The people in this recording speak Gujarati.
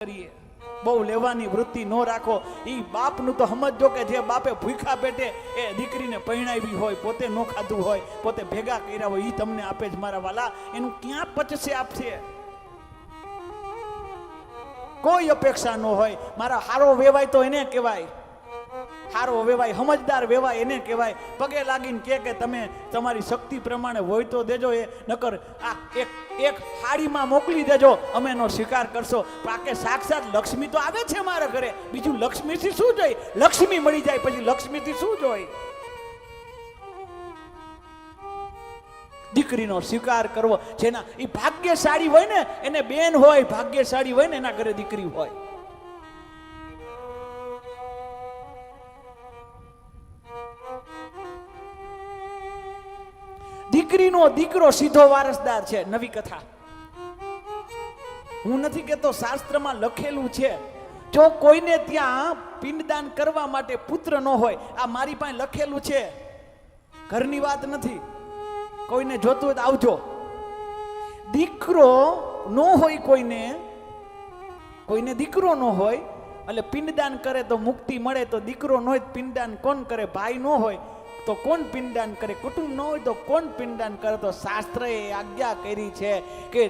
કરીએ, બહુ લેવાની વૃત્તિ ન રાખો. એ બાપનું તો સમજો કે જે બાપે ભૂખા પેટે એ દીકરીને પરણાવી હોય, પોતે ન ખાધું હોય, પોતે ભેગા કર્યા હોય, એ તમને આપે જ મારા વાલા. એનું ક્યાં પચશે આપશે? કોઈ અપેક્ષા ન હોય. મારા હારો વેવાય તો એને કહેવાય હારો વેવાય, સમજદાર વેવાય એને કહેવાય. પગે લાગીને કે તમે તમારી શક્તિ પ્રમાણે હોય તો દેજો, એ નકર આ એક હાડીમાં મોકલી દેજો, અમે એનો સ્વીકાર કરશો. પાકે સાક્ષાત લક્ષ્મી તો આવે છે મારા ઘરે, બીજું લક્ષ્મીથી શું જોઈ? લક્ષ્મી મળી જાય પછી લક્ષ્મીથી શું જોઈ? દીકરીનો સ્વીકાર કરવો. જેના એ ભાગ્યશાળી હોય ને, એને બેન હોય, ભાગ્યશાળી હોય ને એના ઘરે દીકરી હોય. દીકરીનો દીકરો સીધો વારસદાર છે. નવી કથા, હું નથી કહેતો, શાસ્ત્રમાં લખેલું છે. જો કોઈને ત્યાં પિંડદાન કરવા માટે પુત્ર ન હોય, આ મારી પાસે લખેલું છે, ઘરની વાત નથી, કોઈને જોતું હોય તો આવજો. દીકરો ન હોય, કોઈને દીકરો ન હોય એટલે પિંડદાન કરે તો મુક્તિ મળે. તો દીકરો ન હોય પિંડદાન કોણ કરે? ભાઈ ન હોય તો કોણ પિંડદાન કરે? કુટુંબ ન હોય તો કોણ પિંડદાન કરે? તો શાસ્ત્રએ આજ્ઞા કરી છે કે